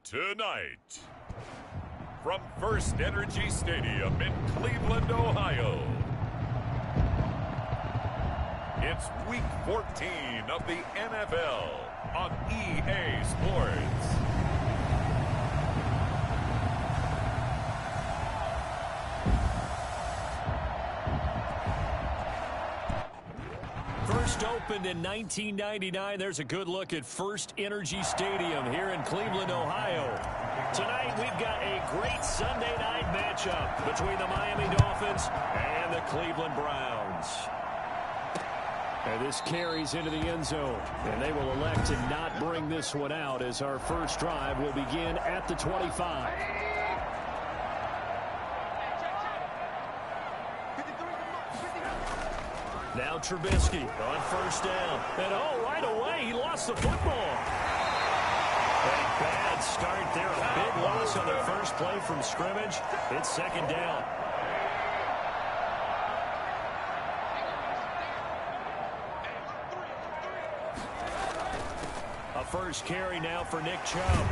Tonight, from First Energy Stadium in Cleveland, Ohio, it's Week 14 of the NFL on EA Sports. First opened in 1999. There's a good look at First Energy Stadium here in Cleveland, Ohio. Tonight we've got a great Sunday night matchup between the Miami Dolphins and the Cleveland Browns. And this carries into the end zone, and they will elect to not bring this one out as our first drive will begin at the 25. Now Trubisky on first down. And right away, he lost the football. A bad start there. A big loss on their first play from scrimmage. It's second down. A first carry now for Nick Chubb.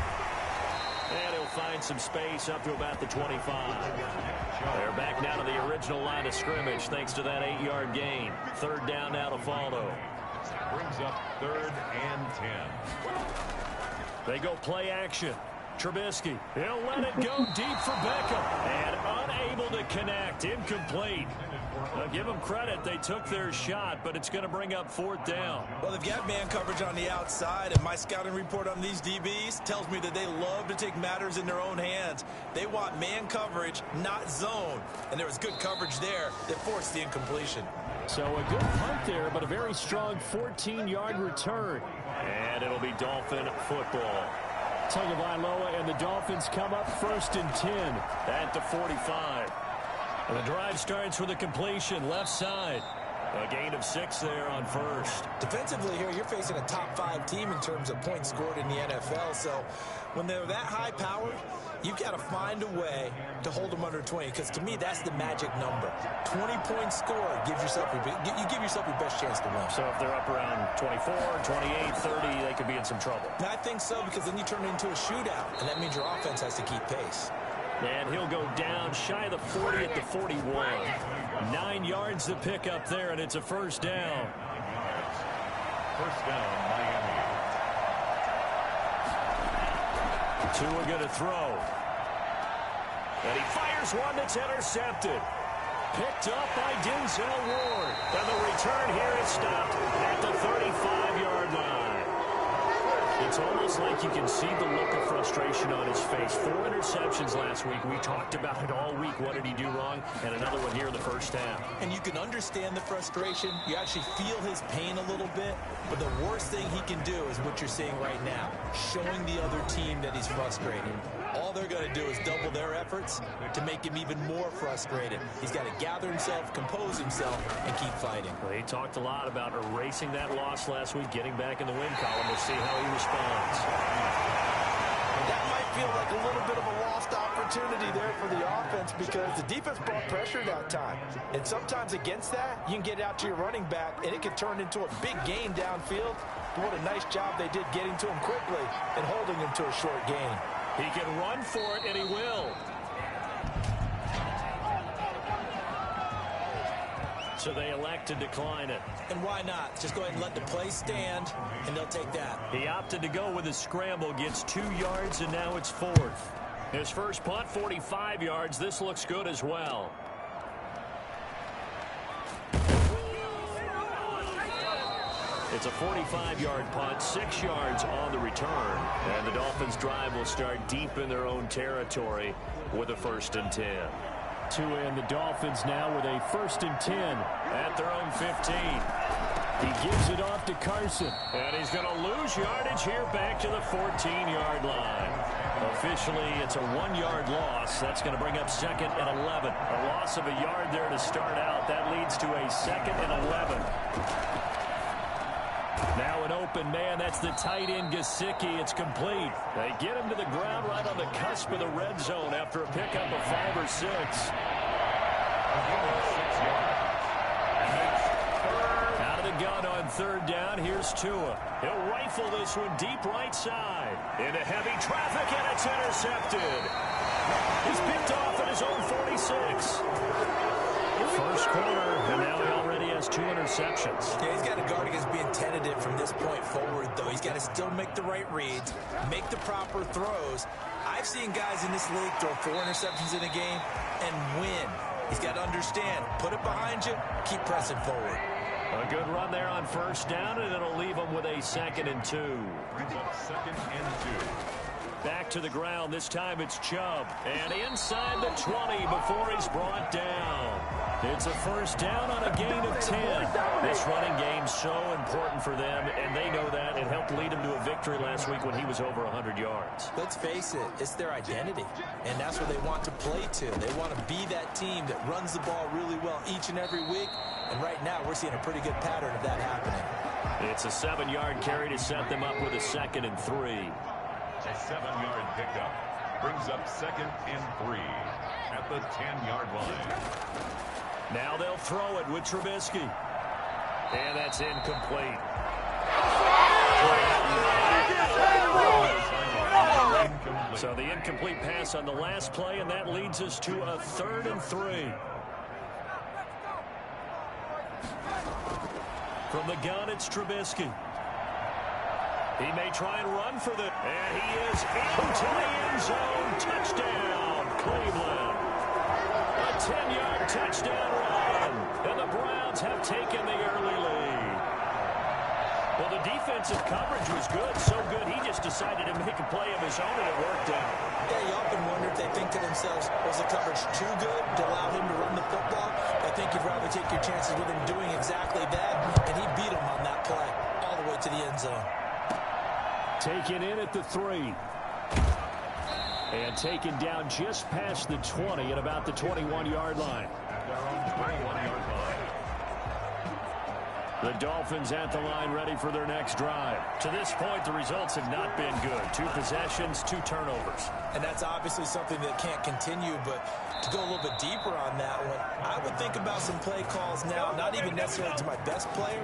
And he'll find some space up to about the 25. They're back now to the original line of scrimmage thanks to that 8-yard gain. Third down now to follow. Brings up 3rd and 10. They go play action. Trubisky, he'll let it go deep for Beckham. And unable to connect. Incomplete. Now give them credit. They took their shot, but it's going to bring up 4th down. Well, they've got man coverage on the outside, and my scouting report on these DBs tells me that they love to take matters in their own hands. They want man coverage, not zone. And there was good coverage there that forced the incompletion. So a good punt there, but a very strong 14-yard return. And it'll be Dolphin football. Tagovailoa and the Dolphins come up 1st and 10 at the 45. And the drive starts with a completion left side. A gain of 6 there on first. Defensively here, you're facing a top-5 team in terms of points scored in the NFL. So when they're that high powered, you've got to find a way to hold them under 20. Because to me, that's the magic number. 20 points scored gives yourself you give yourself your best chance to win. So if they're up around 24, 28, 30, they could be in some trouble. And I think so, because then you turn it into a shootout. And that means your offense has to keep pace. And he'll go down shy of the 40 at the 41. 9 yards to pick up there, and it's a first down. First down, Miami. Tua going to throw. And he fires one that's intercepted. Picked up by Denzel Ward. And the return here is stopped at the 35-yard line. It's almost like you can see the look of frustration on his face. 4 interceptions last week. We talked about it all week. What did he do wrong? And another one here in the first half. And you can understand the frustration. You actually feel his pain a little bit. But the worst thing he can do is what you're seeing right now, showing the other team that he's frustrated. All they're going to do is double their efforts to make him even more frustrated. He's got to gather himself, compose himself, and keep fighting. Well, he talked a lot about erasing that loss last week, getting back in the win column. We'll see how he responds. That might feel like a little bit of a lost opportunity there for the offense because the defense brought pressure that time. And sometimes against that, you can get out to your running back, and it can turn into a big gain downfield. But what a nice job they did getting to him quickly and holding him to a short gain. He can run for it, and he will. So they elect to decline it. And why not? Just go ahead and let the play stand, and they'll take that. He opted to go with a scramble, gets 2 yards, and now it's 4th. His first punt, 45 yards. This looks good as well. It's a 45-yard punt, 6 yards on the return. And the Dolphins' drive will start deep in their own territory with a 1st and 10. Tua and the Dolphins now with a 1st and 10 at their own 15. He gives it off to Carson. And he's going to lose yardage here back to the 14-yard line. Officially, it's a 1-yard loss. That's going to bring up 2nd and 11. A loss of a yard there to start out. That leads to a 2nd and 11. Now an open man. That's the tight end, Gesicki. It's complete. They get him to the ground right on the cusp of the red zone after a pickup of 5 or 6. Out of the gun on third down. Here's Tua. He'll rifle this one deep right side. Into heavy traffic, and it's intercepted. He's picked off at his own 46. First quarter, and now he already has 2 interceptions. Yeah, he's got to guard against being tentative from this point forward, though. He's got to still make the right reads, make the proper throws. I've seen guys in this league throw 4 interceptions in a game and win. He's got to understand, put it behind you, keep pressing forward. A good run there on first down, and it'll leave him with a 2nd and 2. Brings up 2nd and 2. Back to the ground. This time it's Chubb. And inside the 20 before he's brought down. It's a first down on a gain of 10. This running game's so important for them, and they know that. It helped lead him to a victory last week when he was over 100 yards. Let's face it, it's their identity, and that's what they want to play to. They want to be that team that runs the ball really well each and every week, and right now we're seeing a pretty good pattern of that happening. It's a 7-yard carry to set them up with a 2nd and 3. A 7-yard pickup brings up 2nd and 3 at the 10-yard line. Now they'll throw it with Trubisky. And that's incomplete. So the incomplete pass on the last play, and that leads us to a 3rd and 3. From the gun, it's Trubisky. He may try and run for the... And he is into the end zone. Touchdown, Cleveland. A 10-yard touchdown run. And the Browns have taken the early lead. Well, the defensive coverage was good. So good, he just decided to make a play of his own, and it worked out. Yeah, you often wonder if they think to themselves, was the coverage too good to allow him to run the football? I think you'd rather take your chances with him doing exactly that, and he beat him on that play all the way to the end zone. Taken in at the 3. And taken down just past the 20 at about the 21-yard line. At their own 21-yard line. The Dolphins at the line, ready for their next drive. To this point, the results have not been good. 2 possessions, 2 turnovers. And that's obviously something that can't continue, but to go a little bit deeper on that one, I would think about some play calls now, not even necessarily to my best player,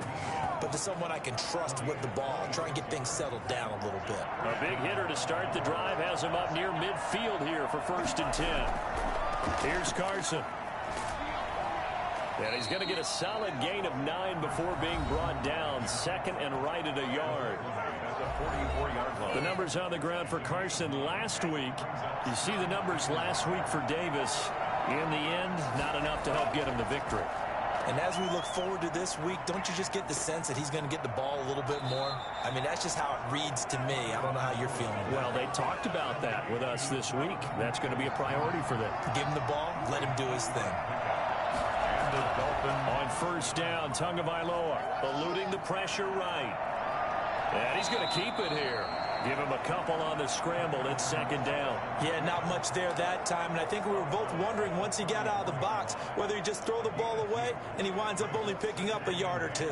but to someone I can trust with the ball. Try and get things settled down a little bit. A big hitter to start the drive has him up near midfield here for 1st and 10. Here's Carson. And he's going to get a solid gain of 9 before being brought down. 2nd and right at a yard. At the 44-yard line. The numbers on the ground for Carson last week. You see the numbers last week for Davis. In the end, not enough to help get him the victory. And as we look forward to this week, don't you just get the sense that he's going to get the ball a little bit more? I mean, that's just how it reads to me. I don't know how you're feeling. Well, they talked about that with us this week. That's going to be a priority for them. Give him the ball, let him do his thing. And the Dolphins On first down, Tagovailoa eluding the pressure right. And he's going to keep it here. Give him a couple on the scramble. It's 2nd down. Yeah, not much there that time. And I think we were both wondering once he got out of the box whether he just throw the ball away and he winds up only picking up a yard or 2.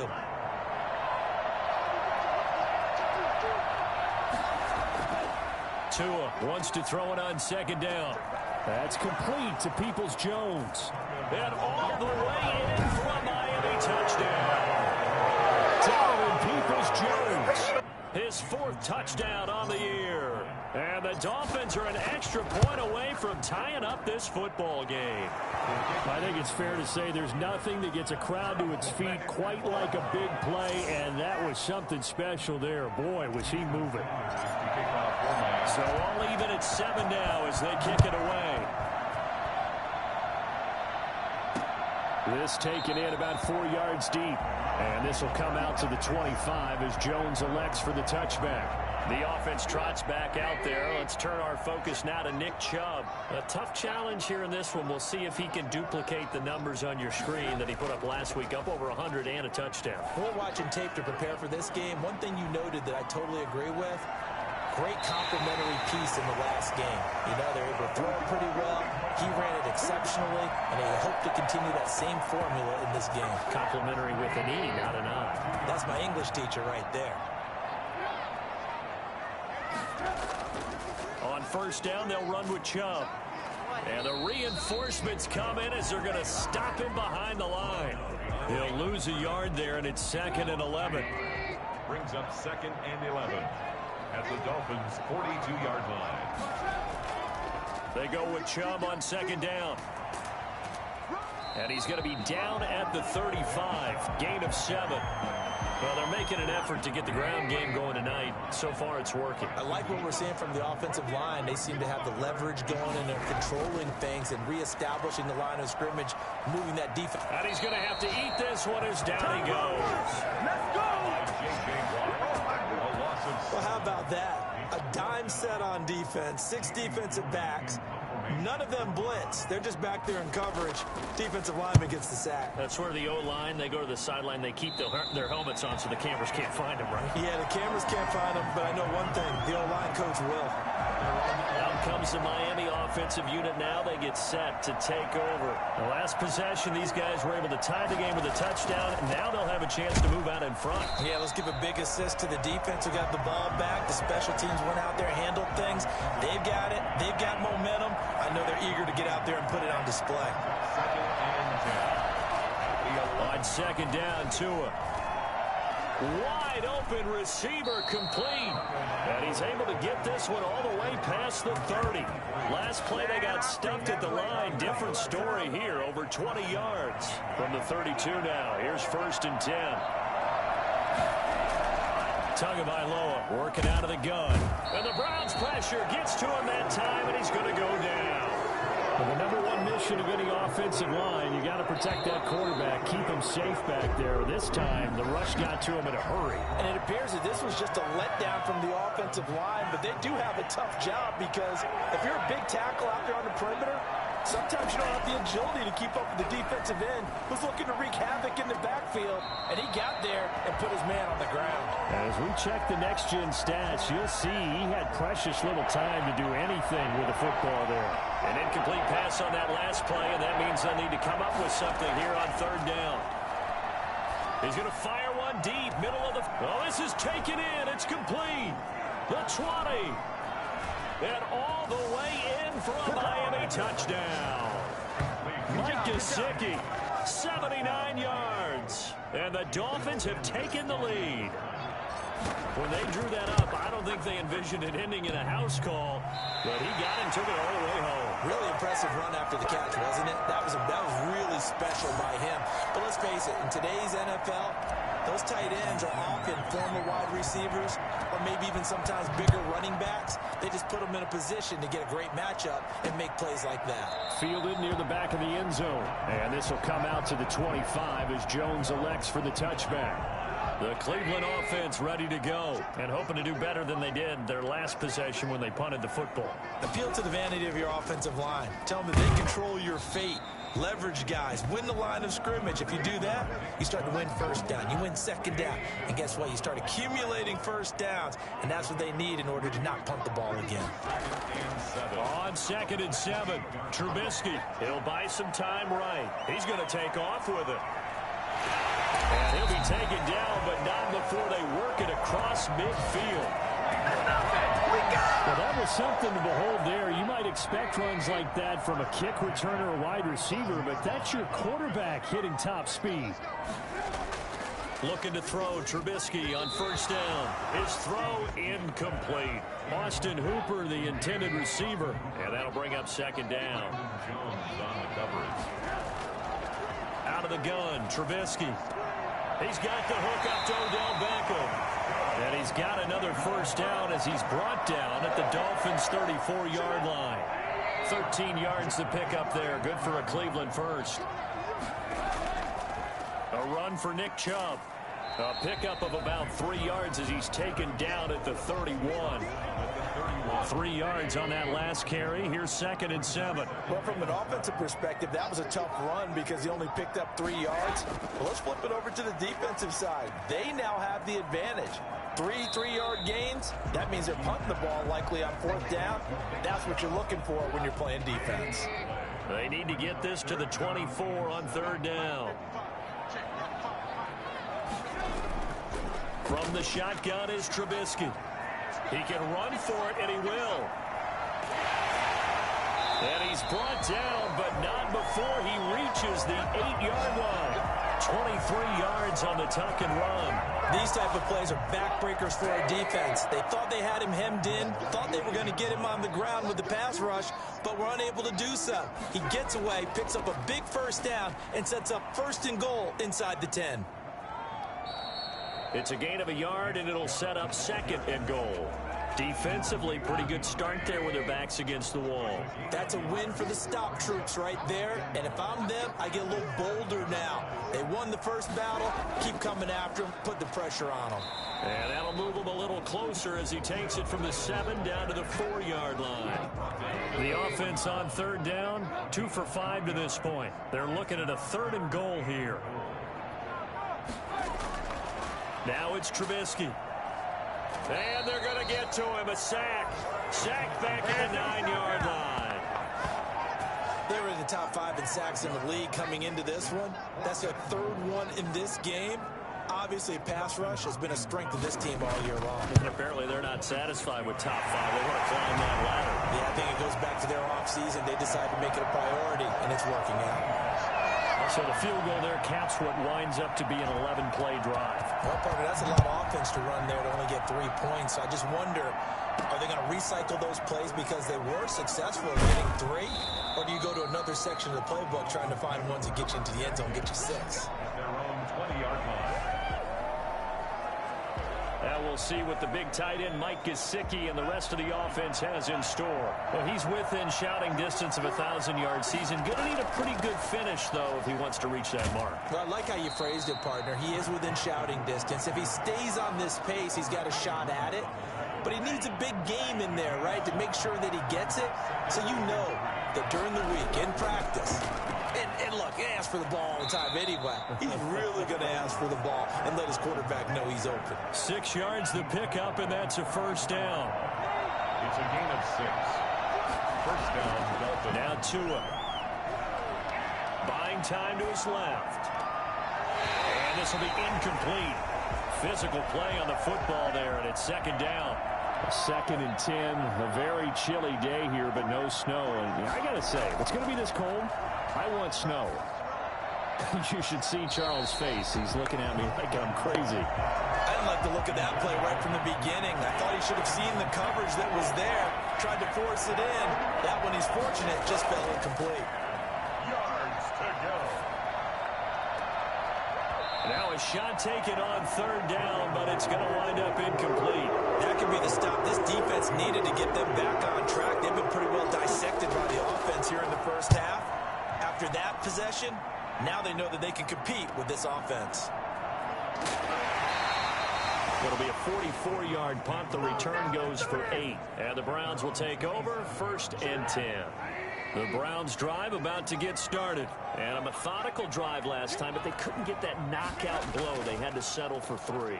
Tua wants to throw it on 2nd down. That's complete to Peoples-Jones. And all the way in for a Miami touchdown. Donovan Peoples-Jones. His 4th touchdown on the year. And the Dolphins are an extra point away from tying up this football game. I think it's fair to say there's nothing that gets a crowd to its feet quite like a big play, and that was something special there. Boy, was he moving. So all even at 7 now as they kick it away. This taken in about 4 yards deep. And this will come out to the 25 as Jones elects for the touchback. The offense trots back out there. Let's turn our focus now to Nick Chubb. A tough challenge here in this one. We'll see if he can duplicate the numbers on your screen that he put up last week, up over 100 and a touchdown. We're watching tape to prepare for this game. One thing you noted that I totally agree with, great complimentary piece in the last game. You know, they're able to throw it pretty well. He ran it exceptionally, and they hope to continue that same formula in this game. Complimentary with an E, not an I. That's my English teacher right there. On first down, they'll run with Chubb. And the reinforcements come in as they're going to stop him behind the line. He'll lose a yard there, and it's 2nd and 11. Brings up 2nd and 11 at the Dolphins' 42-yard line. They go with Chubb on 2nd down. And he's going to be down at the 35. Gain of 7. Well, they're making an effort to get the ground game going tonight. So far, it's working. I like what we're seeing from the offensive line. They seem to have the leverage going, and they're controlling things and reestablishing the line of scrimmage, moving that defense. And he's going to have to eat this one as down he goes. Let's go! Well, how about that? A dime set on defense, 6 defensive backs. None of them blitz. They're just back there in coverage. Defensive lineman gets the sack. That's where the O-line, they go to the sideline, they keep their helmets on so the cameras can't find them, right? Yeah, the cameras can't find them, but I know one thing. The O-line coach will. Out comes the Miami offensive unit now. They get set to take over. The last possession, these guys were able to tie the game with a touchdown. Now they'll have a chance to move out in front. Yeah, let's give a big assist to the defense who got the ball back. The special teams went out there, handled things. They've got it. They've got momentum. I know they're eager to get out there and put it on display. 2nd and 10. On 2nd down, Tua. Wide open receiver complete. And he's able to get this one all the way past the 30. Last play, they got stuffed at the line. Different story here, over 20 yards from the 32 now. Here's 1st and 10. Tagovailoa working out of the gun. And the Browns pressure gets to him that time, and he's going to go down. Well, the #1 mission of any offensive line, you got to protect that quarterback, keep him safe back there. This time, the rush got to him in a hurry. And it appears that this was just a letdown from the offensive line, but they do have a tough job because if you're a big tackle out there on the perimeter, sometimes you don't have the agility to keep up with the defensive end who's looking to wreak havoc in the backfield, and he got there and put his man on the ground. As we check the next-gen stats, you'll see he had precious little time to do anything with the football there. An incomplete pass on that last play, and that means they'll need to come up with something here on 3rd down. He's going to fire one deep, middle of the... Oh, this is taken in. It's complete. The 20. And all the way in for a Miami touchdown. Mike Gesicki, 79 yards. And the Dolphins have taken the lead. When they drew that up, I don't think they envisioned it ending in a house call, but he got and took it all the way home. Really impressive run after the catch, wasn't it? That was really special by him. But let's face it, in today's NFL, those tight ends are often former wide receivers or maybe even sometimes bigger running backs. They just put them in a position to get a great matchup and make plays like that. Fielded near the back of the end zone. And this will come out to the 25 as Jones elects for the touchback. The Cleveland offense ready to go and hoping to do better than they did their last possession when they punted the football. Appeal to the vanity of your offensive line. Tell them that they control your fate. Leverage guys. Win the line of scrimmage. If you do that, you start to win 1st down. You win 2nd down. And guess what? You start accumulating 1st downs. And that's what they need in order to not punt the ball again. On 2nd and 7, Trubisky. He'll buy some time right. He's going to take off with it. And he'll be taken down, but not before they work it across midfield. Well, that was something to behold there. You might expect runs like that from a kick returner or wide receiver, but that's your quarterback hitting top speed. Looking to throw, Trubisky on 1st down. His throw incomplete. Austin Hooper, the intended receiver, and that'll bring up 2nd down. Jones on the coverage. Out of the gun, Trubisky. He's got the hook up to Odell Beckham. And he's got another 1st down as he's brought down at the Dolphins' 34-yard line. 13 yards to pick up there. Good for a Cleveland first. A run for Nick Chubb. A pickup of about 3 yards as he's taken down at the 31. 3 yards on that last carry. Here's 2nd and 7. Well, from an offensive perspective, that was a tough run because he only picked up 3 yards. Well, let's flip it over to the defensive side. They now have the advantage. 3-3-yard gains. That means they're punting the ball likely on 4th down. That's what you're looking for when you're playing defense. They need to get this to the 24 on 3rd down. From the shotgun is Trubisky. He can run for it, and he will. And he's brought down, but not before he reaches the 8-yard line. 23 yards on the tuck and run. These type of plays are backbreakers for our defense. They thought they had him hemmed in, thought they were going to get him on the ground with the pass rush, but were unable to do so. He gets away, picks up a big first down, and sets up 1st and goal inside the 10. It's a gain of a yard, and it'll set up 2nd and goal. Defensively, pretty good start there with their backs against the wall. That's a win for the stop troops right there. And if I'm them, I get a little bolder now. They won the first battle. Keep coming after them. Put the pressure on them. And that'll move him a little closer as he takes it from the 7 down to the 4-yard line. The offense on 3rd down, 2 for 5 to this point. They're looking at a 3rd and goal here. Now it's Trubisky. And they're going to get to him. A sack. Sack back at the 9-yard line. They were in the top 5 in sacks in the league coming into this one. That's their 3rd one in this game. Obviously, pass rush has been a strength of this team all year long. And apparently they're not satisfied with top 5. They want to climb that ladder. Yeah, I think it goes back to their offseason. They decided to make it a priority, and it's working out. So the field goal there caps what winds up to be an 11-play drive. Well, partner, that's a lot of offense to run there to only get 3 points. So I just wonder, are they going to recycle those plays because they were successful in getting 3? Or do you go to another section of the playbook trying to find ones that get you into the end zone, get you 6? Their own 20-yard line. And we'll see what the big tight end Mike Gesicki and the rest of the offense has in store. Well, he's within shouting distance of a 1,000-yard season. Going to need a pretty good finish, though, if he wants to reach that mark. Well, I like how you phrased it, partner. He is within shouting distance. If he stays on this pace, he's got a shot at it. But he needs a big game in there, right, to make sure that he gets it. So you know that during the week, in practice, and look, he asks for the ball all the time anyway. He's really going to ask for the ball and let his quarterback know he's open. 6 yards the pickup, and that's a 1st down. It's a gain of 6. 1st down, Dolphins. Now Tua. Buying time to his left. And this will be incomplete. Physical play on the football there, and it's 2nd down. 2nd and 10. A very chilly day here, but no snow. And I got to say, if it's going to be this cold, I want snow. You should see Charles' face. He's looking at me like I'm crazy. I didn't like the look of that play right from the beginning. I thought he should have seen the coverage that was there, tried to force it in. That one, he's fortunate, just fell incomplete. Yards to go. Now a shot taken on 3rd down, but it's going to wind up incomplete. That could be the stop this defense needed to get them back on track. They've been pretty well dissected by the offense here in the first half. After that possession, now they know that they can compete with this offense. It'll be a 44-yard punt. The return goes for 8. And the Browns will take over 1st and 10. The Browns drive about to get started. And a methodical drive last time, but they couldn't get that knockout blow. They had to settle for 3.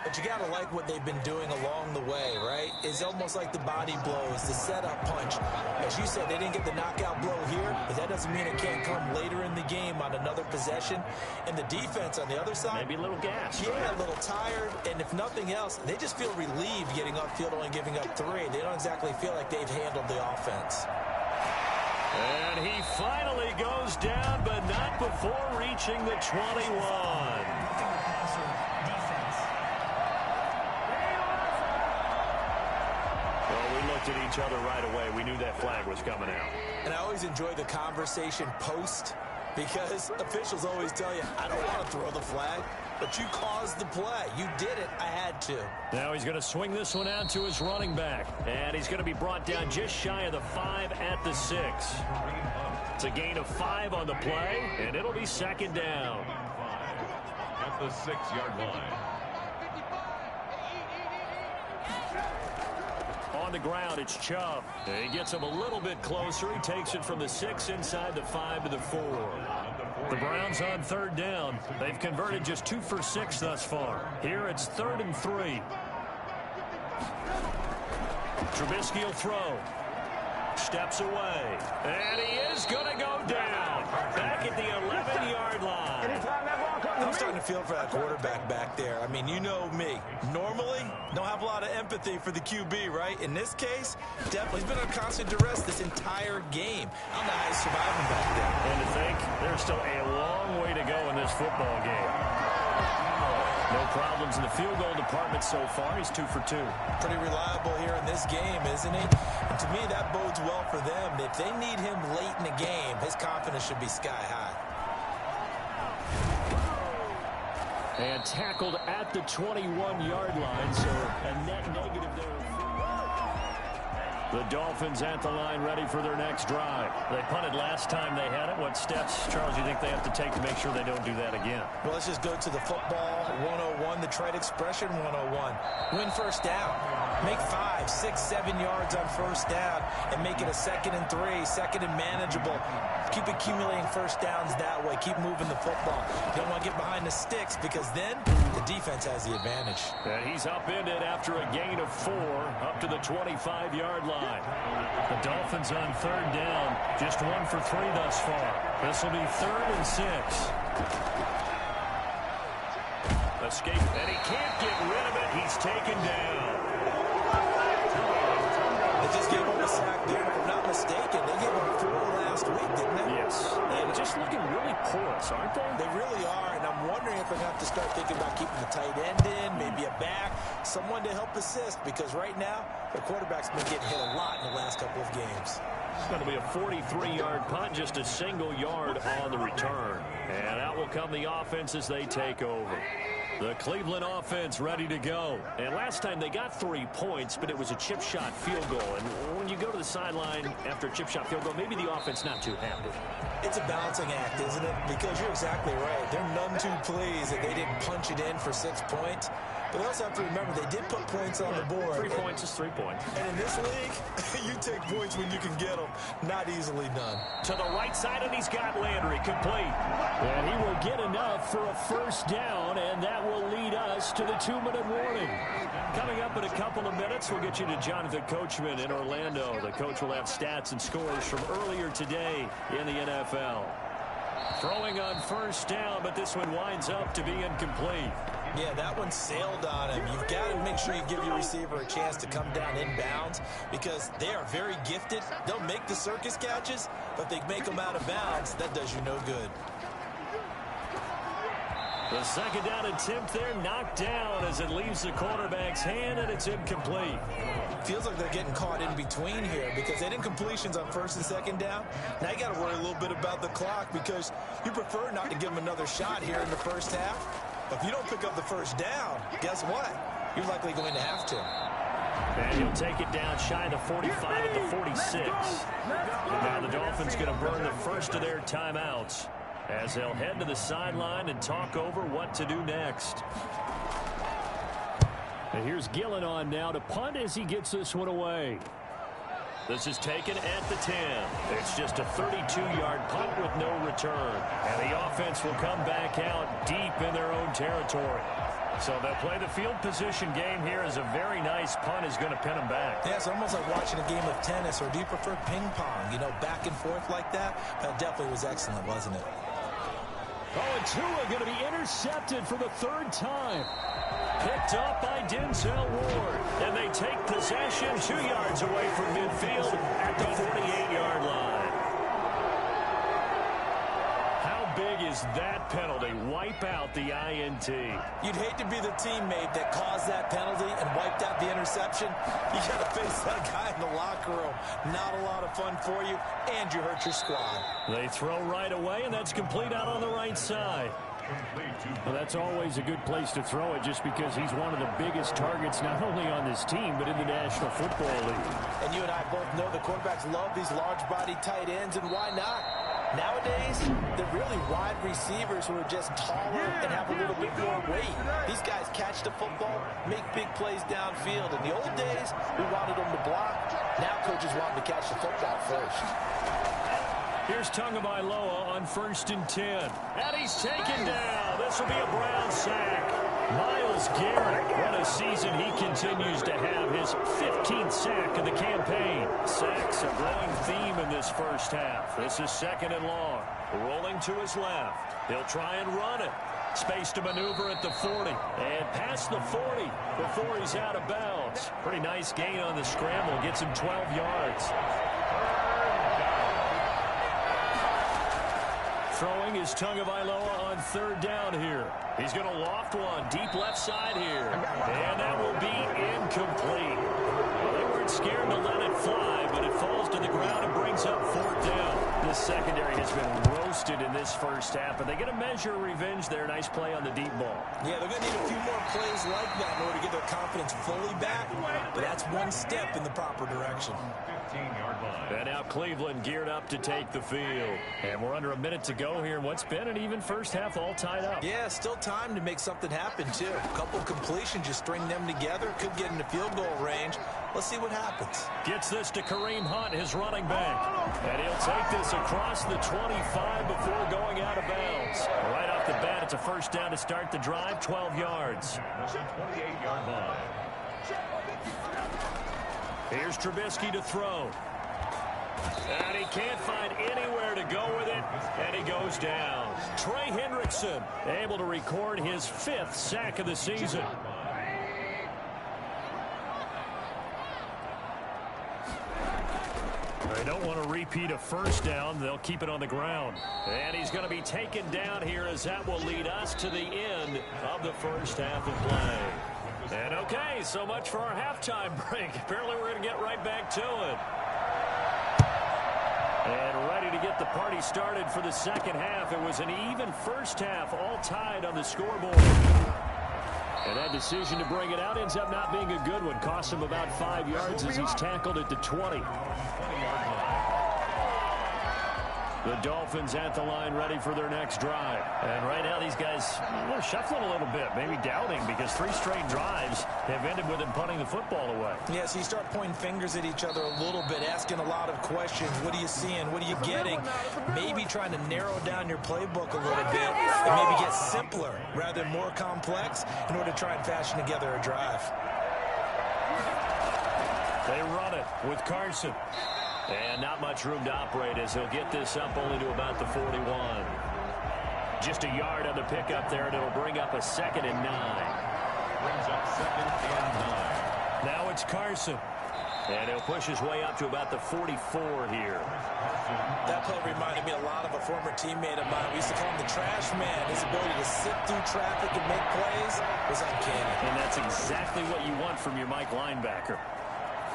But you got to like what they've been doing along the way, right? It's almost like the body blows, the setup punch. As you said, they didn't get the knockout blow here, but that doesn't mean it can't come later in the game on another possession. And the defense on the other side, maybe a little gassed. Yeah, a little tired. And if nothing else, they just feel relieved getting upfield only giving up 3. They don't exactly feel like they've handled the offense. And he finally goes down, but not before reaching the 21. At each other right away. We knew that flag was coming out. And I always enjoy the conversation post, because officials always tell you, I don't want to throw the flag, but you caused the play. You did it. I had to. Now he's going to swing this one out to his running back. And he's going to be brought down just shy of the 5 at the 6. It's a gain of 5 on the play, and it'll be 2nd down. At the 6-yard line. On the ground, it's Chubb. He gets him a little bit closer. He takes it from the 6 inside the 5 to the 4. The Browns on 3rd down. They've converted just 2 for 6 thus far. Here it's 3rd and 3. Trubisky will throw. Steps away. And he is going to go down. Back at the 11-yard line. I'm starting to feel for that quarterback back there. I mean, you know me. Normally, don't have a lot of empathy for the QB, right? In this case, definitely. He's been under constant duress this entire game. I don't know how he's surviving back there. And to think, there's still a long way to go in this football game. No problems in the field goal department so far. He's 2 for 2. Pretty reliable here in this game, isn't he? And to me, that bodes well for them. If they need him late in the game, his confidence should be sky high. And tackled at the 21-yard line, so a net negative there. The Dolphins at the line ready for their next drive. They punted last time they had it. What steps, Charles, you think they have to take to make sure they don't do that again? Well, let's just go to the football 101, the trade expression 101. Win first down. Make 5, 6, 7 yards on first down and make it a 2nd and 3, 2nd and manageable. Keep accumulating first downs that way. Keep moving the football. You don't want to get behind the sticks because then the defense has the advantage. And he's upended after a gain of 4 up to the 25-yard line. The Dolphins on 3rd down, just 1 for 3 thus far. This will be 3rd and 6. Escape, and he can't get rid of it. He's taken down. They just gave him a sack there, if I'm not mistaken. They gave him 4 last week, didn't they? Yes. And just looking really porous, aren't they? They really are, and I'm wondering if they're going to have to start thinking about keeping the tight end in, maybe a back, someone to help assist, because right now, their quarterback's been getting hit a lot in the last couple of games. It's going to be a 43-yard punt, just a single yard on the return. And out will come the offense as they take over. The Cleveland offense ready to go. And last time they got 3 points, but it was a chip shot field goal. And when you go to the sideline after a chip shot field goal, maybe the offense not too happy. It's a balancing act, isn't it? Because you're exactly right. They're none too pleased that they didn't punch it in for 6 points. But they also have to remember they did put points on the board. 3 points is 3 points. And in this league, you take points when you can get them. Not easily done. To the right side, and he's got Landry complete. And he will get enough for a first down, and that will lead us to the 2-minute warning. Coming up in a couple of minutes, we'll get you to Jonathan Coachman in Orlando. The coach will have stats and scores from earlier today in the NFL. Throwing on first down, but this one winds up to be incomplete. Yeah, that one sailed on him. You've got to make sure you give your receiver a chance to come down inbounds because they are very gifted. They'll make the circus catches, but they make them out of bounds. That does you no good. The 2nd down attempt there knocked down as it leaves the quarterback's hand, and it's incomplete. Feels like they're getting caught in between here because they didn't incompletions on 1st and 2nd down. Now you got to worry a little bit about the clock because you prefer not to give them another shot here in the first half. But if you don't pick up the first down, guess what? You're likely going to have to. And he'll take it down shy of the 45 at the 46. And now the Dolphins going to burn the first of their timeouts as they'll head to the sideline and talk over what to do next. And here's Gillen on now to punt as he gets this one away. This is taken at the 10. It's just a 32-yard punt with no return. And the offense will come back out deep in their own territory. So they'll play the field position game here as a very nice punt is going to pin them back. Yeah, it's almost like watching a game of tennis, or do you prefer ping pong? You know, back and forth like that? That definitely was excellent, wasn't it? Oh, and Tua going to be intercepted for the 3rd time. Picked up by Denzel Ward. And they take possession 2 yards away from midfield at the 48-yard line. How big is that penalty? Wipe out the INT. You'd hate to be the teammate that caused that penalty and wiped out the interception. You got to face that guy in the locker room. Not a lot of fun for you, and you hurt your squad. They throw right away, and that's complete out on the right side. Well, that's always a good place to throw it just because he's one of the biggest targets not only on this team but in the National Football League. And you and I both know the quarterbacks love these large-body tight ends, and why not? Nowadays, they're really wide receivers who are just taller and have a little bit more weight. These guys catch the football, make big plays downfield. In the old days, we wanted them to block. Now coaches want them to catch the football first. Here's Tagovailoa on 1st and 10. And he's taken down. This will be a Brown sack. Myles Garrett, what a season he continues to have. His 15th sack of the campaign. Sacks, a growing theme in this first half. This is 2nd and long. Rolling to his left. He'll try and run it. Space to maneuver at the 40. And past the 40 before he's out of bounds. Pretty nice gain on the scramble. Gets him 12 yards. Throwing is Tagovailoa on third down here. He's going to loft one deep left side here. And that will be incomplete. Well, they weren't scared to let it fly, but it falls to the ground and brings up fourth down. This secondary has been roasted in this first half, but they get a measure of revenge there. Nice play on the deep ball. Yeah, they're going to need a few more plays like that in order to get their confidence fully back, but that's one step in the proper direction. 15-yard line. And now Cleveland geared up to take the field. And we're under a minute to go here in what's been an even first half, all tied up. Yeah, still time to make something happen, too. A couple completions, just string them together. Could get into field goal range. Let's see what happens. Gets this to Kareem Hunt, his running back. And he'll take this across the 25 before going out of bounds. Right off the bat, it's a first down to start the drive, 12 yards. That's a 28-yard line. Here's Trubisky to throw. And he can't find anywhere to go with it, and he goes down. Trey Hendrickson able to record his 5th sack of the season. They don't want to repeat a first down. They'll keep it on the ground. And he's going to be taken down here as that will lead us to the end of the first half of play. And okay, so much for our halftime break. Apparently we're going to get right back to it. And ready to get the party started for the second half. It was an even first half, all tied on the scoreboard. And that decision to bring it out ends up not being a good one. Costs him about 5 yards as he's tackled at the 20. The Dolphins at the line ready for their next drive. And right now these guys are shuffling a little bit, maybe doubting, because 3 straight drives have ended with them punting the football away. Yeah, so you start pointing fingers at each other a little bit, asking a lot of questions. What are you seeing? What are you getting? Maybe trying to narrow down your playbook a little bit and maybe get simpler rather than more complex in order to try and fashion together a drive. They run it with Carson. And not much room to operate as he'll get this up only to about the 41. Just a yard on the pickup there, and it'll bring up a 2nd and 9. Brings up 2nd and 9. Now it's Carson. And he'll push his way up to about the 44 here. That play reminded me a lot of a former teammate of mine. We used to call him the trash man. His ability to sit through traffic and make plays was uncanny. And that's exactly what you want from your Mike linebacker.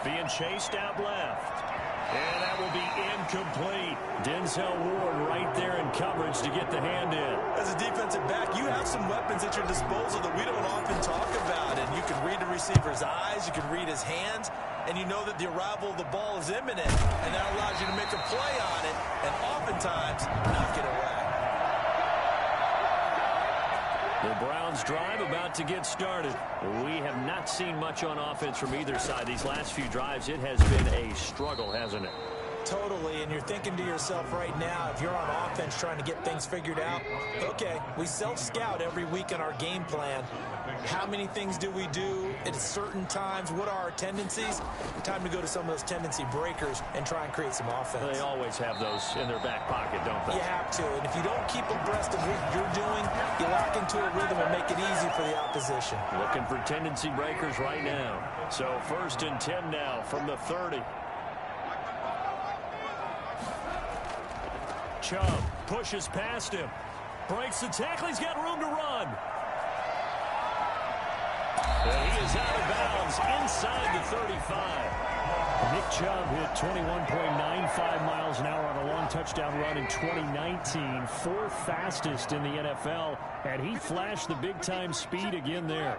Being chased out left. And that will be incomplete. Denzel Ward right there in coverage to get the hand in. As a defensive back, you have some weapons at your disposal that we don't often talk about. And you can read the receiver's eyes, you can read his hands, and you know that the arrival of the ball is imminent. And that allows you to make a play on it and oftentimes knock it away. The Browns drive about to get started. We have not seen much on offense from either side. These last few drives, it has been a struggle, hasn't it? Totally, and you're thinking to yourself right now, if you're on offense trying to get things figured out, okay, we self-scout every week in our game plan. How many things do we do at certain times? What are our tendencies? Time to go to some of those tendency breakers and try and create some offense. They always have those in their back pocket, don't they? You have to, and if you don't keep abreast of what you're doing, you lock into a rhythm and make it easy for the opposition. Looking for tendency breakers right now. So 1st and 10 now from the 30. Chubb pushes past him. Breaks the tackle. He's got room to run. And he is out of bounds inside the 35. Nick Chubb hit 21.95 miles an hour on a long touchdown run in 2019. 4th fastest in the NFL. And he flashed the big-time speed again there.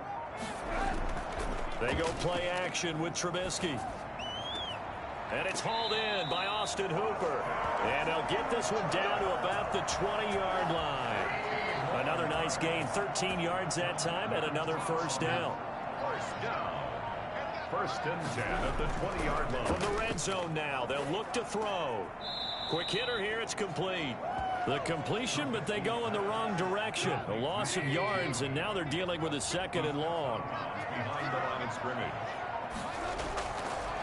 They go play action with Trubisky. And it's hauled in by Austin Hooper. And they'll get this one down to about the 20-yard line. Another nice gain, 13 yards that time, and another first down. First down. 1st and 10 at the 20-yard line. From the red zone now, they'll look to throw. Quick hitter here, it's complete. The completion, but they go in the wrong direction. A loss of yards, and now they're dealing with a 2nd and long. Behind the line of scrimmage.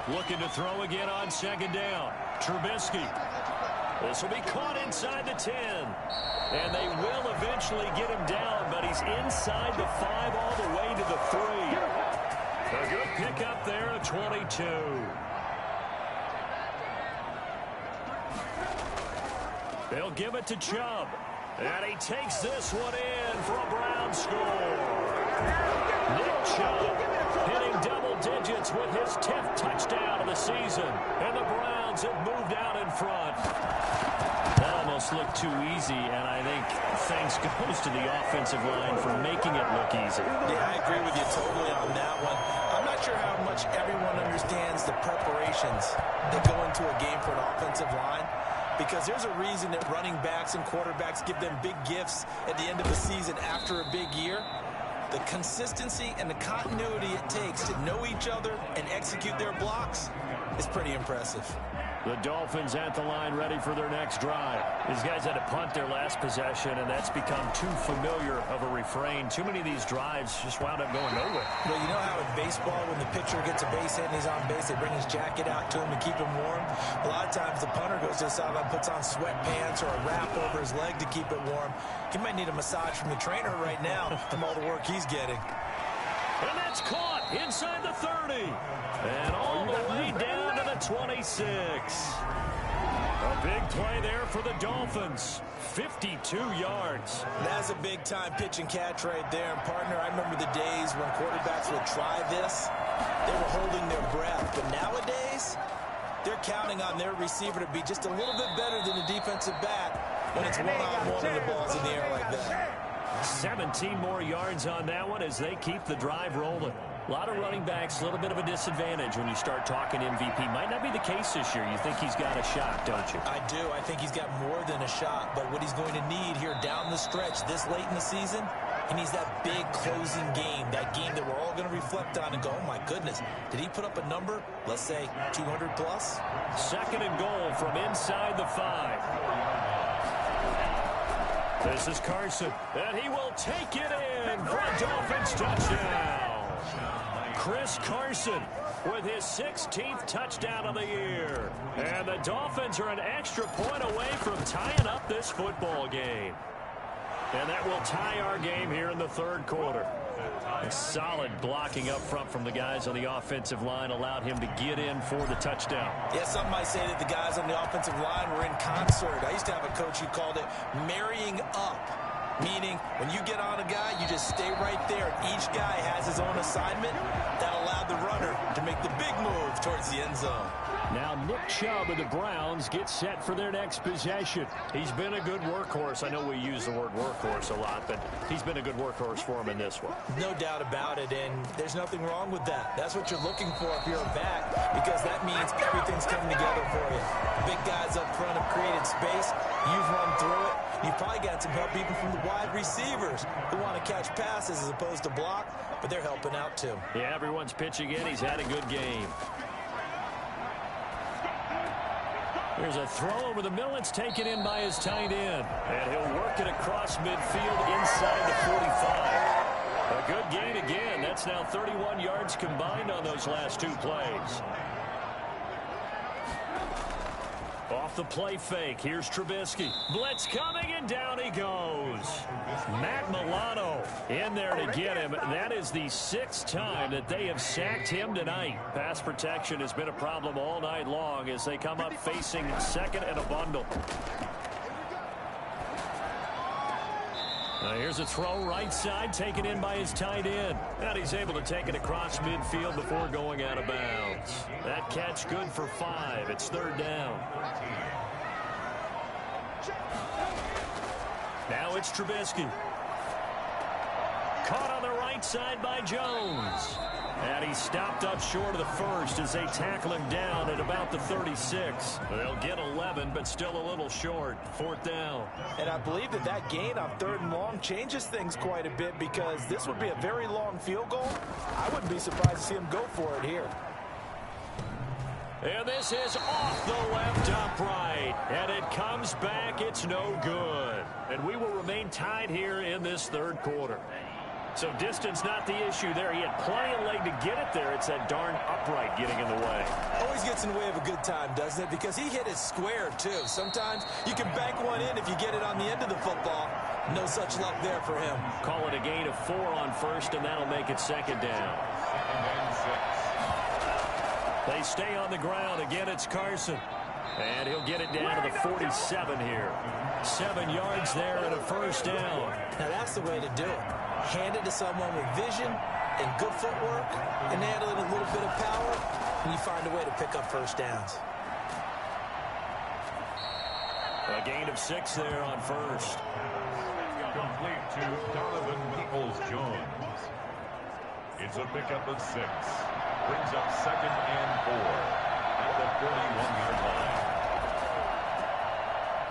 Looking to throw again on 2nd down. Trubisky. This will be caught inside the 10. And they will eventually get him down, but he's inside the 5 all the way to the 3. A good pickup there at 22. They'll give it to Chubb. And he takes this one in for a Brown score. Nick Chubb hitting double digits with his 10th touchdown of the season. And the Browns have moved out in front. That almost looked too easy, and I think thanks goes to the offensive line for making it look easy. Yeah, I agree with you totally on that one. I'm not sure how much everyone understands the preparations that go into a game for an offensive line, because there's a reason that running backs and quarterbacks give them big gifts at the end of the season after a big year. The consistency and the continuity it takes to know each other and execute their blocks is pretty impressive. The Dolphins at the line ready for their next drive. These guys had to punt their last possession, and that's become too familiar of a refrain. Too many of these drives just wound up going nowhere. Well, you know how in baseball, when the pitcher gets a base hit and he's on base, they bring his jacket out to him to keep him warm? A lot of times the punter goes to the sideline, puts on sweatpants or a wrap over his leg to keep it warm. He might need a massage from the trainer right now from all the work he's getting. And that's caught inside the 30. And all the way down to the 26. A big play there for the Dolphins. 52 yards. That's a big-time pitch and catch right there. And, partner, I remember the days when quarterbacks would try this. They were holding their breath. But nowadays, they're counting on their receiver to be just a little bit better than the defensive back when it's one-on-one and the ball's in the air like that. 17 more yards on that one as they keep the drive rolling. A lot of running backs, a little bit of a disadvantage when you start talking MVP. Might not be the case this year. You think he's got a shot, don't you? I do. I think he's got more than a shot. But what he's going to need here down the stretch this late in the season, he needs that big closing game, that game that we're all going to reflect on and go, oh, my goodness, did he put up a number, let's say 200 plus? Second and goal from inside the 5. This is Carson, and he will take it in for a Dolphins touchdown. Chris Carson with his 16th touchdown of the year. And the Dolphins are an extra point away from tying up this football game. And that will tie our game here in the third quarter. A solid blocking up front from the guys on the offensive line allowed him to get in for the touchdown. Yeah, some might say that the guys on the offensive line were in concert. I used to have a coach who called it marrying up, meaning when you get on a guy, you just stay right there. Each guy has his own assignment that allowed the runner to make the big move towards the end zone. Now Nick Chubb of the Browns gets set for their next possession. He's been a good workhorse. I know we use the word workhorse a lot, but he's been a good workhorse for him in this one. No doubt about it, and there's nothing wrong with that. That's what you're looking for if you're a back, because that means everything's coming together for you. Big guys up front have created space. You've run through it. You've probably got some help even from the wide receivers who want to catch passes as opposed to block, but they're helping out too. Yeah, everyone's pitching in. He's had a good game. There's a throw over the middle. It's taken in by his tight end. And he'll work it across midfield inside the 45. A good gain again. That's now 31 yards combined on those last two plays. Off the play fake. Here's Trubisky. Blitz coming, and down he goes. Matt Milano in there to get him. That is the 6th time that they have sacked him tonight. Pass protection has been a problem all night long as they come up facing second and a bundle. Now here's a throw right side taken in by his tight end. And he's able to take it across midfield before going out of bounds. That catch good for 5. It's third down. Now it's Trubisky. Caught on the right side by Jones. And he stopped up short of the first as they tackle him down at about the 36. They'll get 11, but still a little short. Fourth down. And I believe that that gain on third and long changes things quite a bit, because this would be a very long field goal. I wouldn't be surprised to see him go for it here. And this is off the left upright. And it comes back. It's no good. And we will remain tied here in this third quarter. So distance not the issue there. He had plenty of leg to get it there. It's that darn upright getting in the way. Always gets in the way of a good time, doesn't it? Because he hit it square, too. Sometimes you can bank one in if you get it on the end of the football. No such luck there for him. Call it a gain of 4 on first, and that'll make it second down. And 6. They stay on the ground. Again, it's Carson. And he'll get it down to the 47 here. 7 yards there and a first down. Now, that's the way to do it. Hand it to someone with vision and good footwork, and add in a little bit of power, and you find a way to pick up first downs. A gain of 6 there on first. Complete to Donovan Peoples-Jones. It's a pickup of 6. Brings up second and 4 at the 41-yard line.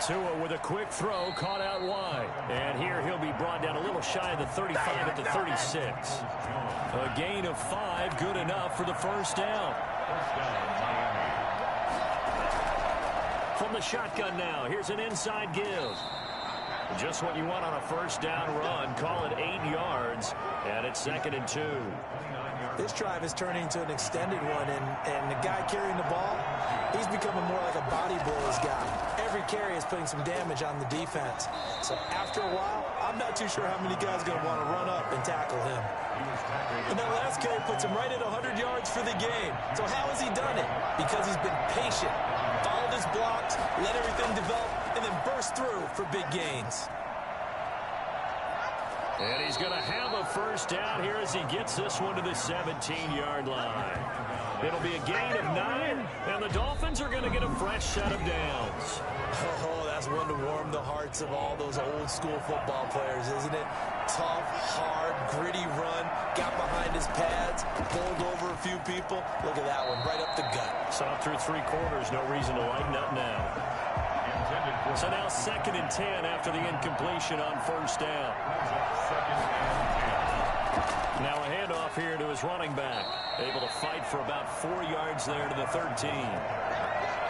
Tua with a quick throw, caught out wide. And here he'll be brought down a little shy of the 35 at the 36. A gain of 5, good enough for the first down. First down, Miami. From the shotgun now, here's an inside give. Just what you want on a first down run. Call it 8 yards, and it's second and 2. This drive is turning into an extended one, and the guy carrying the ball, he's becoming more like a body blows guy. Every carry is putting some damage on the defense. So after a while, I'm not too sure how many guys are going to want to run up and tackle him. And that last carry puts him right at 100 yards for the game. So how has he done it? Because he's been patient, followed his blocks, let everything develop, and then burst through for big gains. And he's going to have a first down here as he gets this one to the 17-yard line. It'll be a gain of 9, and the Dolphins are going to get a fresh set of downs. Oh, that's one to warm the hearts of all those old-school football players, isn't it? Tough, hard, gritty run, got behind his pads, bowled over a few people. Look at that one, right up the gut. Saw through 3 quarters, no reason to lighten up now. So now second and 10 after the incompletion on first down. Second and 10. Now a handoff here to his running back. Able to fight for about 4 yards there to the 13.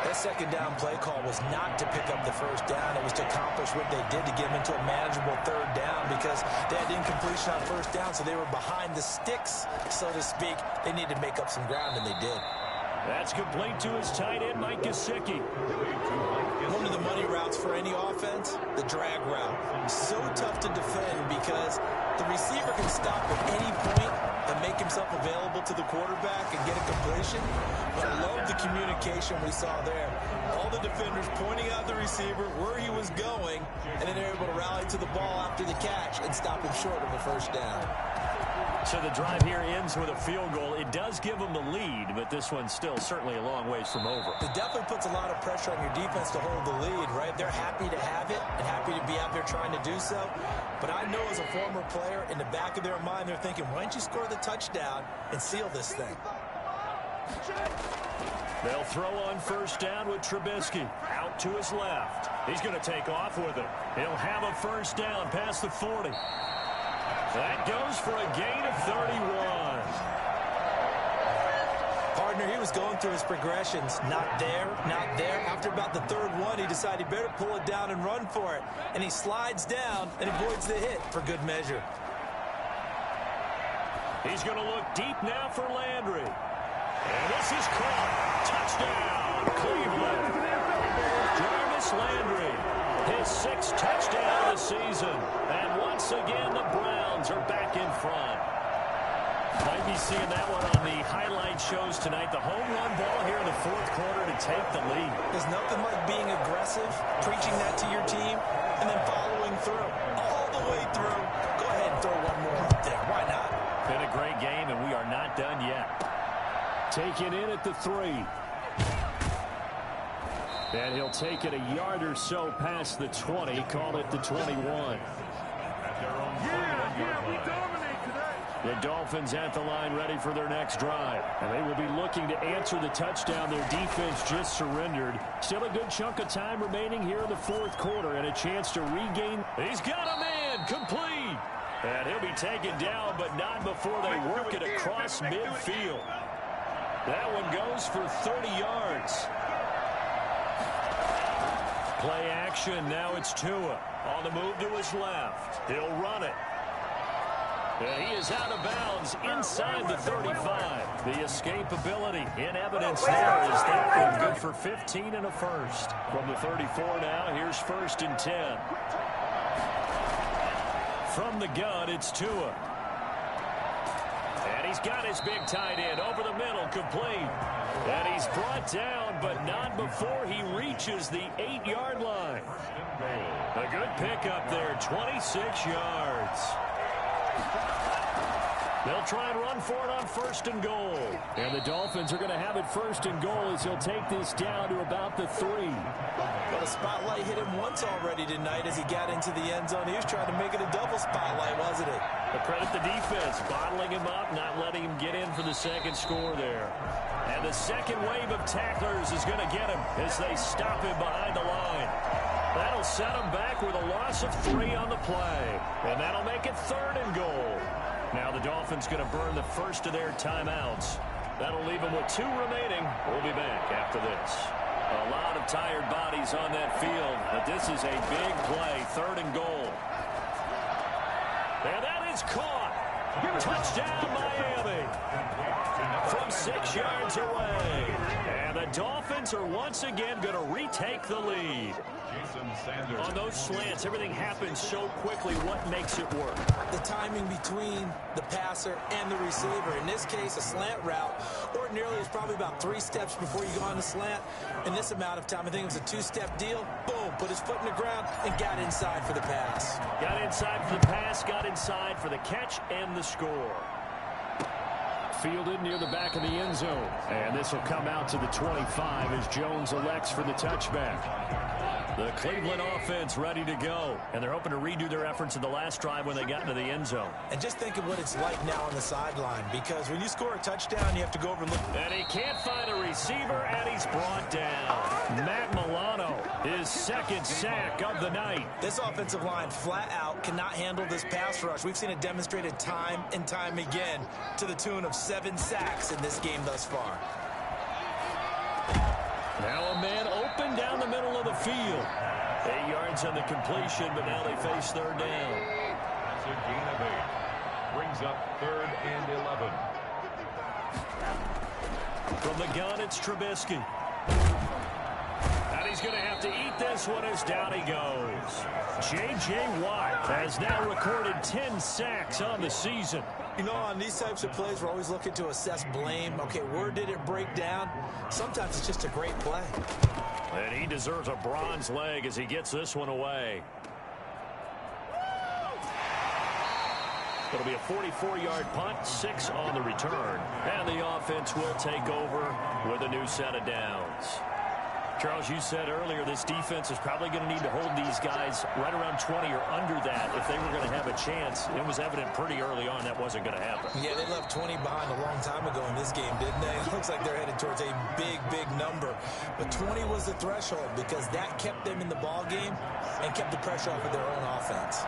That second down play call was not to pick up the first down. It was to accomplish what they did to get them into a manageable third down because they had incompletion on first down, so they were behind the sticks, so to speak. They needed to make up some ground, and they did. That's complete to his tight end, Mike Gesicki. One of the money routes for any offense, the drag route. So tough to defend because the receiver can stop at any point and make himself available to the quarterback and get a completion. But I love the communication we saw there. All the defenders pointing out the receiver where he was going, and then they're able to rally to the ball after the catch and stop him short of a first down. So the drive here ends with a field goal. It does give them the lead, but this one's still certainly a long ways from over. It definitely puts a lot of pressure on your defense to hold the lead, right? They're happy to have it and happy to be out there trying to do so. But I know as a former player, in the back of their mind, they're thinking, why don't you score the touchdown and seal this thing? They'll throw on first down with Trubisky. Out to his left. He's going to take off with it. He'll have a first down past the 40. That goes for a gain of 31. Partner, he was going through his progressions. Not there, not there. After about the third one, he decided he better pull it down and run for it. And he slides down and avoids the hit for good measure. He's going to look deep now for Landry. And this is caught. Touchdown, Cleveland. Jarvis Landry, his 6th touchdown of the season. And once again, the Browns are back in front. Might be seeing that one on the highlight shows tonight. The home run ball here in the 4th quarter to take the lead. There's nothing like being aggressive, preaching that to your team, and then following through. All the way through. Go ahead and throw one more up there. Why not? Been a great game, and we are not done yet. Taken in at the 3. And he'll take it a yard or so past the 20. Call it the 21. At their own 21-yard line. The Dolphins at the line ready for their next drive. And they will be looking to answer the touchdown their defense just surrendered. Still a good chunk of time remaining here in the 4th quarter and a chance to regain. He's got a man complete. And he'll be taken down, but not before they work it across midfield. That one goes for 30 yards. Play action. Now it's Tua. On the move to his left. He'll run it. And he is out of bounds inside the 35. The escapability in evidence there as they've been good for 15 and a first. From the 34 now, here's 1st and 10. From the gun, it's Tua. And he's got his big tight end over the middle, complete. And he's brought down, but not before he reaches the 8-yard line. A good pickup there, 26 yards. They'll try and run for it on 1st and goal. And the Dolphins are going to have it 1st and goal as he'll take this down to about the 3. Well, the spotlight hit him once already tonight as he got into the end zone. He was trying to make it a double spotlight, wasn't it? But credit the defense, bottling him up, not letting him get in for the second score there. And the second wave of tacklers is going to get him as they stop him behind the line. That'll set him back with a loss of 3 on the play. And that'll make it 3rd and goal. Now the Dolphins going to burn the first of their timeouts. That'll leave them with 2 remaining. We'll be back after this. A lot of tired bodies on that field, but this is a big play, 3rd and goal. And that is caught. Touchdown, Miami. From 6 yards away. And the Dolphins are once again going to retake the lead. On those slants, everything happens so quickly. What makes it work? The timing between the passer and the receiver. In this case, a slant route. Ordinarily, it's probably about 3 steps before you go on the slant. In this amount of time, I think it was a 2-step deal. Boom, put his foot in the ground and got inside for the pass. Got inside for the pass, got inside for the catch and the score. Fielded near the back of the end zone. And this will come out to the 25 as Jones elects for the touchback. The Cleveland offense ready to go. And they're hoping to redo their efforts in the last drive when they got into the end zone. And just think of what it's like now on the sideline. Because when you score a touchdown, you have to go over and look. And he can't find a receiver, and he's brought down. Matt Milano, his 2nd sack of the night. This offensive line flat out cannot handle this pass rush. We've seen it demonstrated time and time again to the tune of 7 sacks in this game thus far. Now a man open down the middle of the field. 8 yards on the completion, but now they face 3rd down. That's a gain of 8. Brings up 3rd and 11. From the gun, it's Trubisky. And he's going to have to eat this one as down he goes. J.J. Watt has now recorded 10 sacks on the season. You know, on these types of plays, we're always looking to assess blame. Okay, where did it break down? Sometimes it's just a great play. And he deserves a bronze leg as he gets this one away. It'll be a 44-yard punt, 6 on the return. And the offense will take over with a new set of downs. Charles, you said earlier this defense is probably going to need to hold these guys right around 20 or under that if they were going to have a chance. It was evident pretty early on that wasn't going to happen. Yeah, they left 20 behind a long time ago in this game, didn't they? It looks like they're headed towards a big, big number. But 20 was the threshold because that kept them in the ball game and kept the pressure off of their own offense.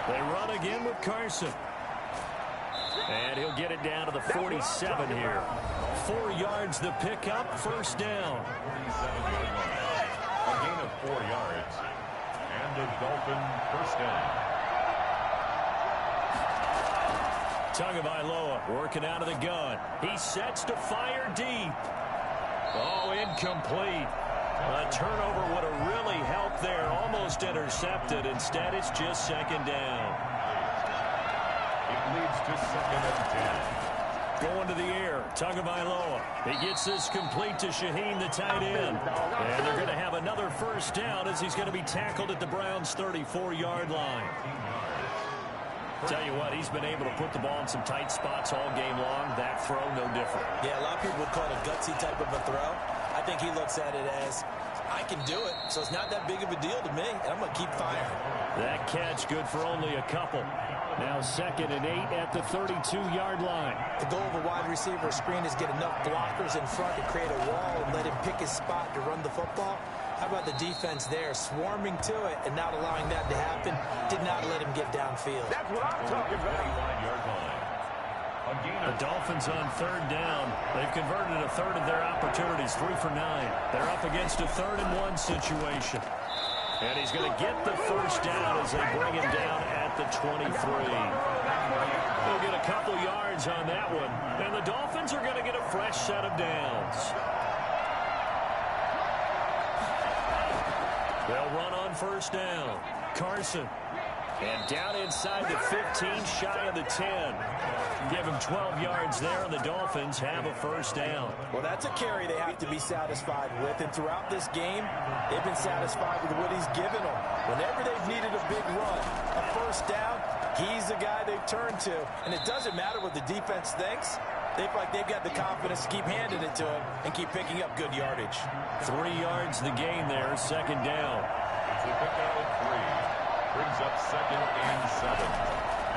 They run again with Carson. And he'll get it down to the 47 here. 4 yards the pickup, 1st down. 47-yard line. A gain of 4 yards. And a Dolphin 1st down. Tagovailoa working out of the gun. He sets to fire deep. Oh, incomplete. A turnover would have really helped there. Almost intercepted. Instead, it's just 2nd down. It leads to 2nd and 10. Going to the air, Tagovailoa. He gets this complete to Shaheen, the tight end. And they're going to have another 1st down as he's going to be tackled at the Browns' 34-yard line. Tell you what, he's been able to put the ball in some tight spots all game long. That throw, no different. Yeah, a lot of people would call it a gutsy type of a throw. I think he looks at it as, I can do it, so it's not that big of a deal to me, and I'm going to keep firing. That catch good for only a couple. Now 2nd and 8 at the 32-yard line. The goal of a wide receiver screen is get enough blockers in front to create a wall and let him pick his spot to run the football. How about the defense there, swarming to it and not allowing that to happen? Did not let him get downfield. That's what I'm talking about. 25-yard line. The Dolphins on 3rd down. They've converted a 1/3 of their opportunities, 3 for 9. They're up against a 3rd and 1 situation. And he's going to get the first down as they bring him down at the 23. They'll get a couple yards on that one. And the Dolphins are going to get a fresh set of downs. They'll run on first down. Carson. And down inside the 15, shy of the 10. Give him 12 yards there, and the Dolphins have a first down. Well, that's a carry they have to be satisfied with. And throughout this game, they've been satisfied with what he's given them. Whenever they've needed a big run, a first down, he's the guy they've turned to. And it doesn't matter what the defense thinks. They feel like they've got the confidence to keep handing it to him and keep picking up good yardage. 3 yards the gain there, second down. It's a pickup of 3. Brings up second and 7.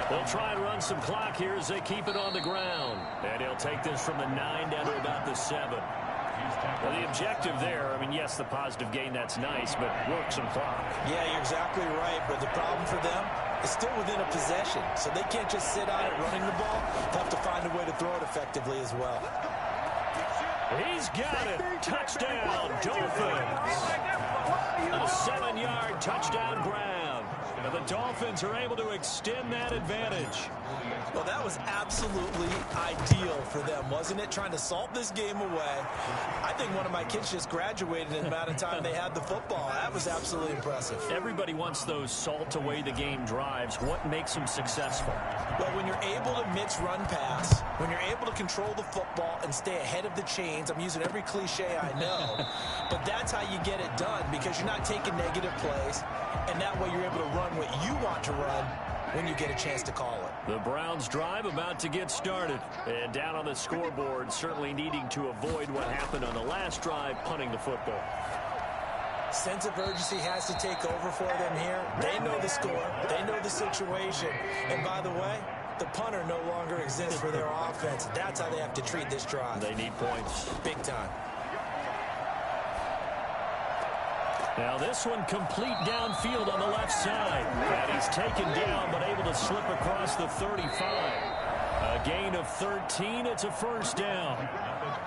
They'll try and run some clock here as they keep it on the ground. And he'll take this from the 9 down to about the 7. Well, the objective there, I mean, yes, the positive gain, that's nice, but work some clock. Yeah, you're exactly right, but the problem for them is still within a possession, so they can't just sit on it running the ball. They'll have to find a way to throw it effectively as well. He's got it. Touchdown, Dolphins. A 7-yard touchdown grab. And the Dolphins are able to extend that advantage. Well, that was absolutely ideal for them, wasn't it? Trying to salt this game away. I think one of my kids just graduated in the amount of time they had the football. That was absolutely impressive. Everybody wants those salt away the game drives. What makes them successful? Well, when you're able to mix run pass, when you're able to control the football and stay ahead of the chains, I'm using every cliche I know, but that's how you get it done because you're not taking negative plays, and that way you're able to run what you want to run when you get a chance to call it. The Browns drive about to get started. And down on the scoreboard, certainly needing to avoid what happened on the last drive, punting the football. Sense of urgency has to take over for them here. They know the score. They know the situation. And by the way, the punter no longer exists for their offense. That's how they have to treat this drive. They need points. Big time. Now this one complete downfield on the left side. And he's taken down but able to slip across the 35. A gain of 13. It's a first down.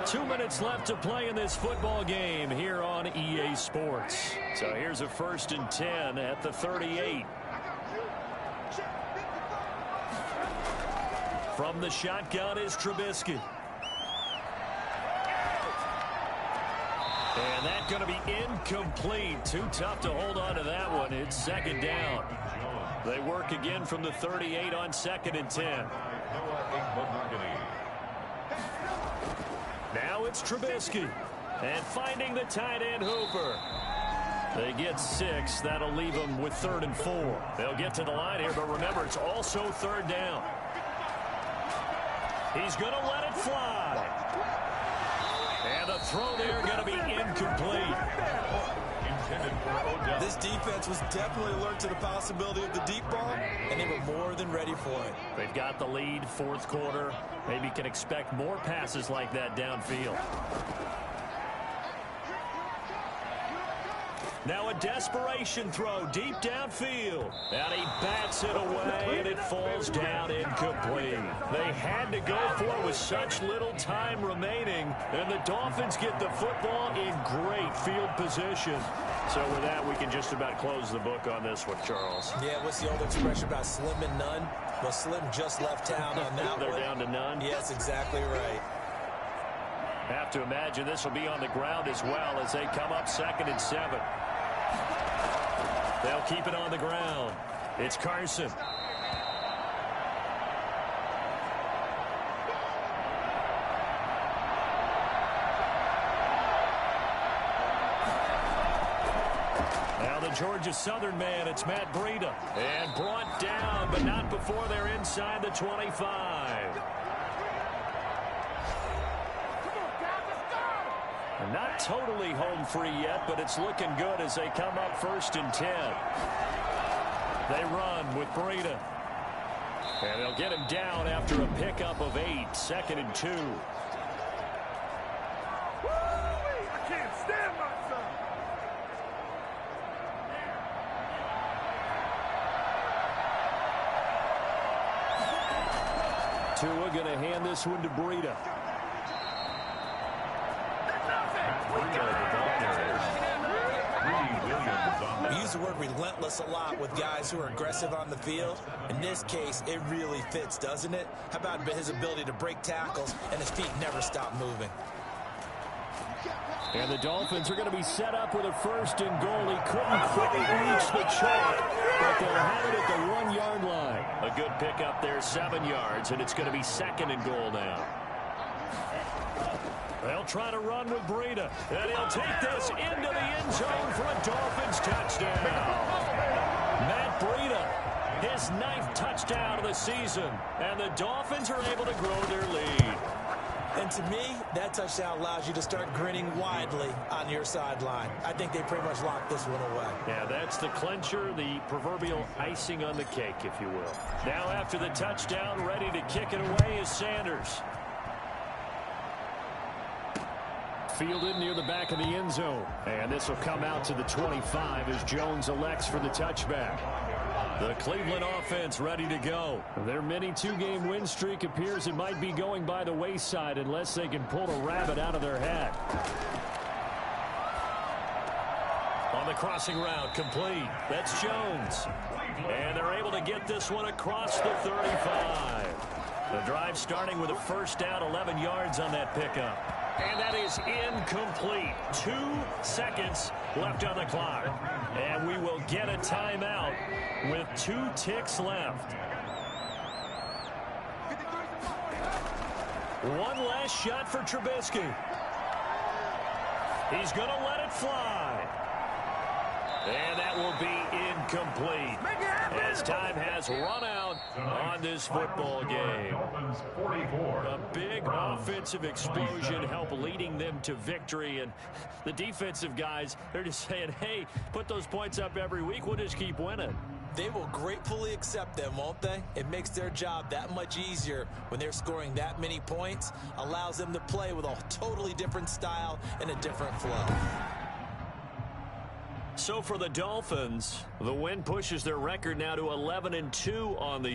2 minutes left to play in this football game here on EA Sports. So here's a 1st and 10 at the 38. From the shotgun is Trubisky. And that's going to be incomplete. Too tough to hold on to that one. It's second down. They work again from the 38 on 2nd and 10. Now it's Trubisky. And finding the tight end Hooper. They get 6. That'll leave them with 3rd and 4. They'll get to the line here, but remember, it's also 3rd down. He's going to let it fly. And the throw there going to be incomplete. This defense was definitely alert to the possibility of the deep ball, and they were more than ready for it. They've got the lead, 4th quarter. Maybe can expect more passes like that downfield. Now a desperation throw deep downfield. And he bats it away, and it falls down incomplete. They had to go for it with such little time remaining. And the Dolphins get the football in great field position. So with that, we can just about close the book on this one, Charles. Yeah, what's the old expression about slim and none? Well, Slim just left town on that They're one. down to none? Yes, exactly right. Have to imagine this will be on the ground as well as they come up 2nd and 7. They'll keep it on the ground. It's Carson. Now the Georgia Southern man, it's Matt Breida. And brought down, but not before they're inside the 25. Not totally home free yet, but it's looking good as they come up 1st and 10. They run with Breida. And they'll get him down after a pickup of 8, 2nd and 2. I can't stand myself. Tua going to hand this one to Breida. He used the word relentless a lot with guys who are aggressive on the field. In this case, it really fits, doesn't it? How about his ability to break tackles and his feet never stop moving? And the Dolphins are going to be set up with a first and goal. He couldn't quite reach the chalk, but they'll have it at the 1-yard line. A good pickup there, 7 yards, and it's going to be second and goal now. They'll try to run with Breida, and he'll take this into the end zone for a Dolphins touchdown. Matt Breida, his 9th touchdown of the season, and the Dolphins are able to grow their lead. And to me, that touchdown allows you to start grinning widely on your sideline. I think they pretty much locked this one away. Yeah, that's the clincher, the proverbial icing on the cake, if you will. Now after the touchdown, ready to kick it away is Sanders. Fielded near the back of the end zone. And this will come out to the 25 as Jones elects for the touchback. The Cleveland offense ready to go. Their mini 2-game win streak appears it might be going by the wayside unless they can pull a rabbit out of their hat. On the crossing route, complete. That's Jones. And they're able to get this one across the 35. The drive starting with a first down, 11 yards on that pickup. And that is incomplete. 2 seconds left on the clock. And we will get a timeout with 2 ticks left. One last shot for Trubisky. He's going to let it fly. And that will be incomplete as time has run out on this football game. A big offensive explosion helped leading them to victory. And the defensive guys, they're just saying, hey, put those points up every week. We'll just keep winning. They will gratefully accept them, won't they? It makes their job that much easier when they're scoring that many points. Allows them to play with a totally different style and a different flow. So for the Dolphins, the win pushes their record now to 11-2 on the